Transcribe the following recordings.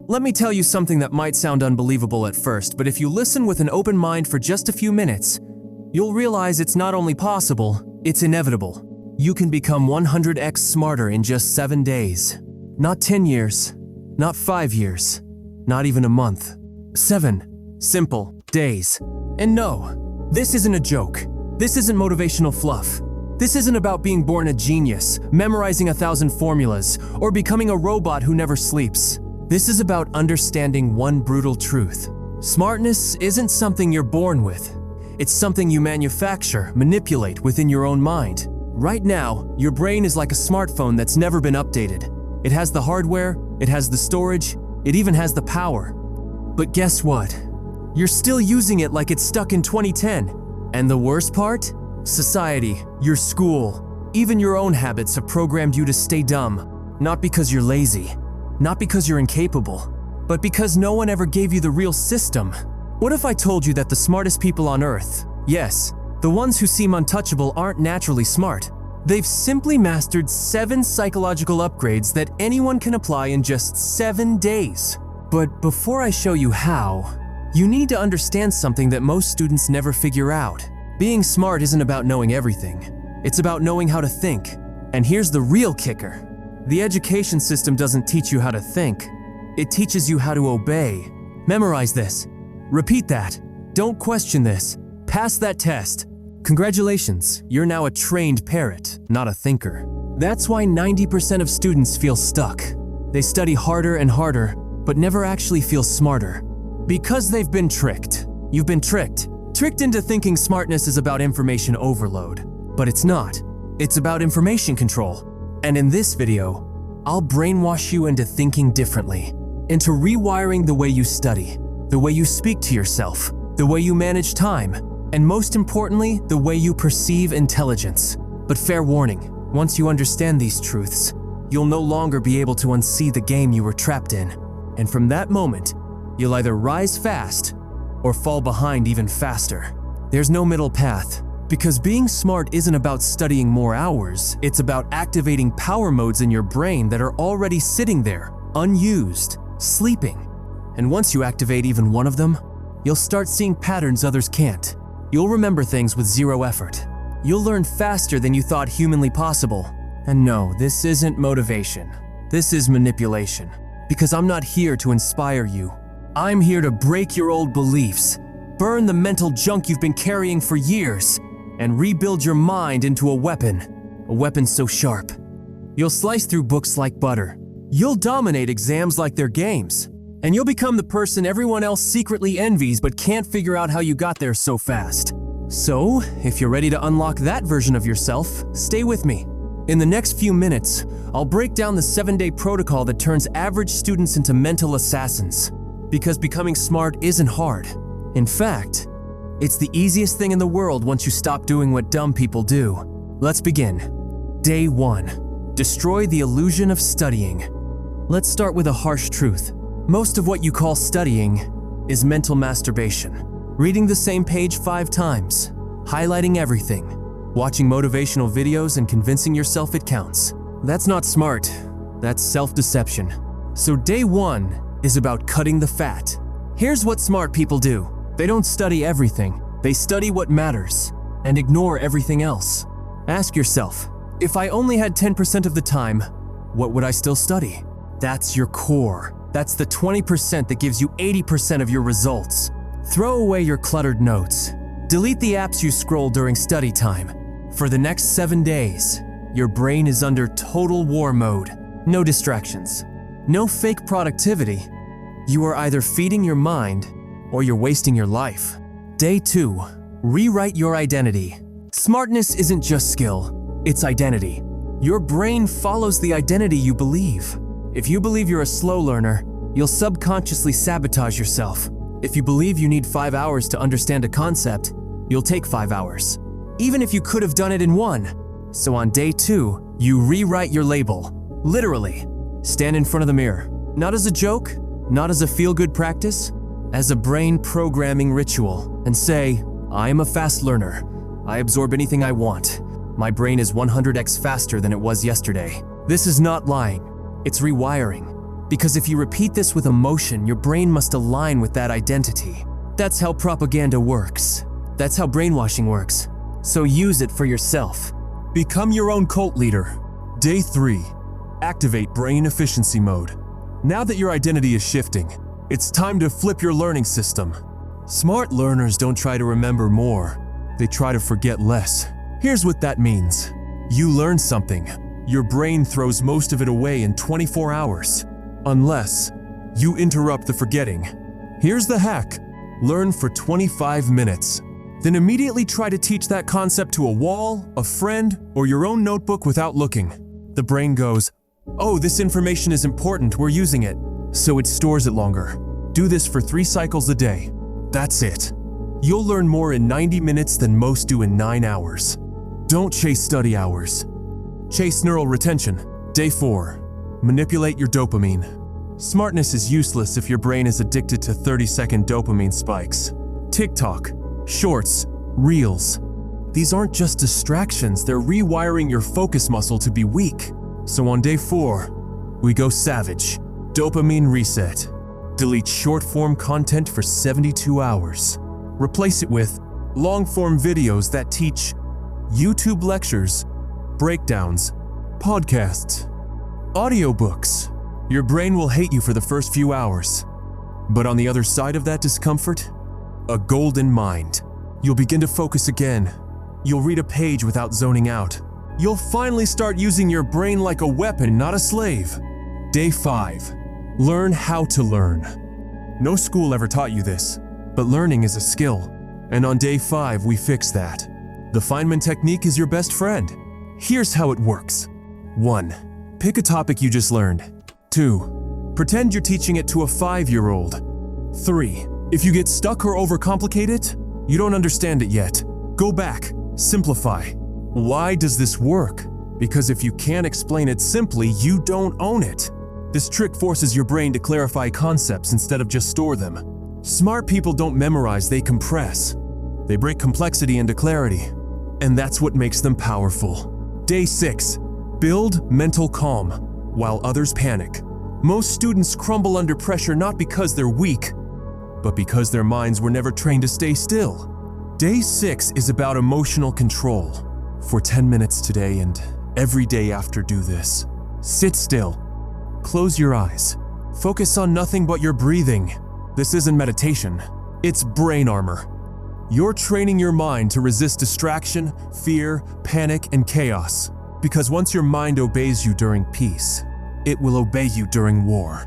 Let me tell you something that might sound unbelievable at first, but if you listen with an open mind for just a few minutes, you'll realize it's not only possible, it's inevitable. You can become 100x smarter in just 7 days. Not 10 years, not 5 years, not even a month. 7 simple days. And no, this isn't a joke. This isn't motivational fluff. This isn't about being born a genius, memorizing 1,000 formulas, or becoming a robot who never sleeps. This is about understanding one brutal truth. Smartness isn't something you're born with. It's something you manufacture, manipulate within your own mind. Right now, your brain is like a smartphone that's never been updated. It has the hardware, it has the storage, it even has the power. But guess what? You're still using it like it's stuck in 2010. And the worst part? Society, your school, even your own habits have programmed you to stay dumb. Not because you're lazy, not because you're incapable, but because no one ever gave you the real system. What if I told you that the smartest people on Earth, yes, the ones who seem untouchable, aren't naturally smart? They've simply mastered 7 psychological upgrades that anyone can apply in just 7 days. But before I show you how, you need to understand something that most students never figure out. Being smart isn't about knowing everything. It's about knowing how to think. And here's the real kicker. The education system doesn't teach you how to think. It teaches you how to obey. Memorize this. Repeat that. Don't question this. Pass that test. Congratulations, you're now a trained parrot, not a thinker. That's why 90% of students feel stuck. They study harder and harder, but never actually feel smarter. Because they've been tricked. You've been tricked. Tricked into thinking smartness is about information overload. But it's not. It's about information control. And in this video, I'll brainwash you into thinking differently, into rewiring the way you study, the way you speak to yourself, the way you manage time, and most importantly, the way you perceive intelligence. But fair warning, once you understand these truths, you'll no longer be able to unsee the game you were trapped in. And from that moment, you'll either rise fast or fall behind even faster. There's no middle path, because being smart isn't about studying more hours, it's about activating power modes in your brain that are already sitting there, unused, sleeping. And once you activate even one of them, you'll start seeing patterns others can't. You'll remember things with zero effort. You'll learn faster than you thought humanly possible. And no, this isn't motivation. This is manipulation. Because I'm not here to inspire you. I'm here to break your old beliefs, burn the mental junk you've been carrying for years, and rebuild your mind into a weapon so sharp. You'll slice through books like butter. You'll dominate exams like they're games. And you'll become the person everyone else secretly envies but can't figure out how you got there so fast. So, if you're ready to unlock that version of yourself, stay with me. In the next few minutes, I'll break down the 7-day protocol that turns average students into mental assassins. Because becoming smart isn't hard. In fact, it's the easiest thing in the world once you stop doing what dumb people do. Let's begin. Day 1. Destroy the illusion of studying. Let's start with a harsh truth. Most of what you call studying is mental masturbation. Reading the same page 5 times, highlighting everything, watching motivational videos and convincing yourself it counts. That's not smart, that's self-deception. So day 1 is about cutting the fat. Here's what smart people do. They don't study everything. They study what matters and ignore everything else. Ask yourself, if I only had 10% of the time, what would I still study? That's your core. That's the 20% that gives you 80% of your results. Throw away your cluttered notes. Delete the apps you scroll during study time. For the next 7 days, your brain is under total war mode. No distractions. No fake productivity. You are either feeding your mind or you're wasting your life. Day 2. Rewrite your identity. Smartness isn't just skill, it's identity. Your brain follows the identity you believe. If you believe you're a slow learner, you'll subconsciously sabotage yourself. If you believe you need 5 hours to understand a concept, you'll take 5 hours, even if you could have done it in 1. So on day 2, you rewrite your label. Literally. Stand in front of the mirror. Not as a joke, not as a feel-good practice, as a brain programming ritual, and say, I am a fast learner. I absorb anything I want. My brain is 100x faster than it was yesterday. This is not lying. It's rewiring. Because if you repeat this with emotion, your brain must align with that identity. That's how propaganda works. That's how brainwashing works. So use it for yourself. Become your own cult leader. Day 3. Activate brain efficiency mode. Now that your identity is shifting, it's time to flip your learning system. Smart learners don't try to remember more. They try to forget less. Here's what that means. You learn something. Your brain throws most of it away in 24 hours. Unless you interrupt the forgetting. Here's the hack. Learn for 25 minutes. Then immediately try to teach that concept to a wall, a friend, or your own notebook without looking. The brain goes, "Oh, this information is important, we're using it." So it stores it longer. Do this for 3 cycles a day. That's it. You'll learn more in 90 minutes than most do in 9 hours. Don't chase study hours. Chase neural retention. Day 4. Manipulate your dopamine. Smartness is useless if your brain is addicted to 30-second dopamine spikes. TikTok, Shorts, Reels. These aren't just distractions, they're rewiring your focus muscle to be weak. So on day 4, we go savage. Dopamine reset. Delete short-form content for 72 hours. Replace it with long-form videos that teach, YouTube lectures, breakdowns, podcasts, audiobooks. Your brain will hate you for the first few hours. But on the other side of that discomfort, a golden mind. You'll begin to focus again. You'll read a page without zoning out. You'll finally start using your brain like a weapon, not a slave. Day 5. Learn how to learn. No school ever taught you this, but learning is a skill. And on day 5, we fix that. The Fineman Technique is your best friend. Here's how it works. 1. Pick a topic you just learned. 2. Pretend you're teaching it to a 5-year-old. 3. If you get stuck or overcomplicate it, you don't understand it yet. Go back, simplify. Why does this work? Because if you can't explain it simply, you don't own it. This trick forces your brain to clarify concepts instead of just store them. Smart people don't memorize, they compress. They break complexity into clarity. And that's what makes them powerful. Day 6. Build mental calm while others panic. Most students crumble under pressure not because they're weak, but because their minds were never trained to stay still. Day 6 is about emotional control. For 10 minutes today and every day after, do this. Sit still. Close your eyes. Focus on nothing but your breathing. This isn't meditation. It's brain armor. You're training your mind to resist distraction, fear, panic, and chaos. Because once your mind obeys you during peace, it will obey you during war,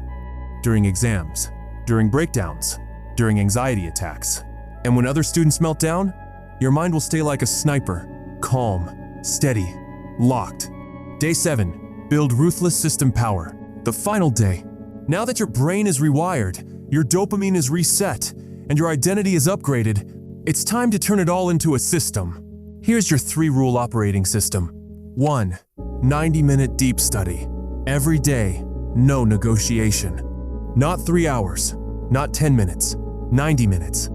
during exams, during breakdowns, during anxiety attacks. And when other students melt down, your mind will stay like a sniper, calm, steady, locked. Day 7. Build ruthless system power. The final day. Now that your brain is rewired, your dopamine is reset, and your identity is upgraded, it's time to turn it all into a system. Here's your 3-rule operating system. 1. 90-minute deep study. Every day, no negotiation. Not 3 hours, not 10 minutes, 90 minutes.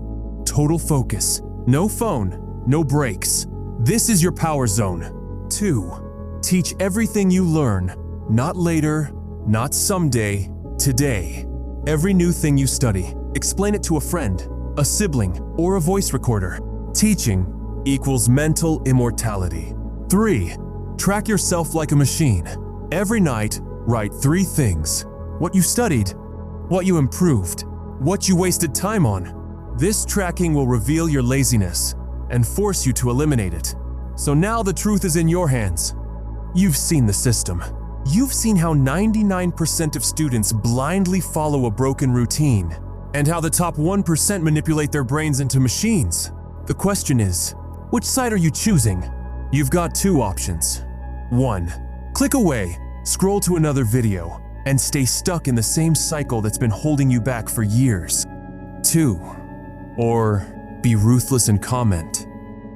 Total focus. No phone, no breaks. This is your power zone. 2. Teach everything you learn. Not later, not someday, today. Every new thing you study, explain it to a friend, a sibling, or a voice recorder. Teaching equals mental immortality. 3. Track yourself like a machine. Every night, write 3 things. What you studied, what you improved, what you wasted time on. This tracking will reveal your laziness and force you to eliminate it. So now the truth is in your hands. You've seen the system. You've seen how 99% of students blindly follow a broken routine, and how the top 1% manipulate their brains into machines. The question is, which side are you choosing? You've got 2 options. 1. Click away, scroll to another video, and stay stuck in the same cycle that's been holding you back for years. 2. Or be ruthless and comment.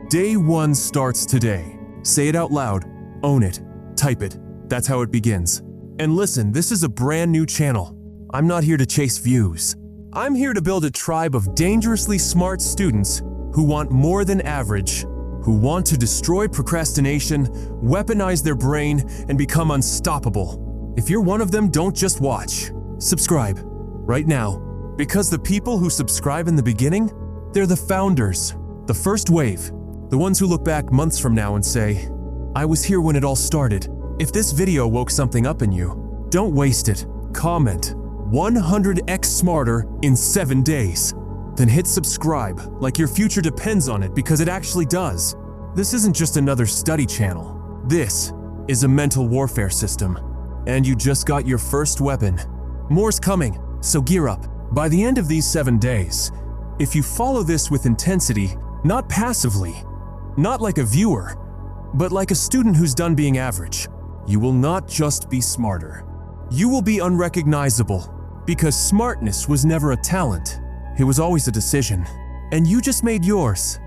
Day 1 starts today. Say it out loud, own it, type it. That's how it begins. And listen, this is a brand new channel. I'm not here to chase views. I'm here to build a tribe of dangerously smart students who want more than average, who want to destroy procrastination, weaponize their brain, and become unstoppable. If you're one of them, don't just watch. Subscribe. Right now. Because the people who subscribe in the beginning, they're the founders. The first wave. The ones who look back months from now and say, I was here when it all started. If this video woke something up in you, don't waste it. Comment 100x smarter in 7 days. Then hit subscribe like your future depends on it, because it actually does. This isn't just another study channel. This is a mental warfare system. And you just got your first weapon. More's coming, so gear up. By the end of these 7 days, if you follow this with intensity, not passively, not like a viewer, but like a student who's done being average, you will not just be smarter. You will be unrecognizable, because smartness was never a talent. It was always a decision, and you just made yours.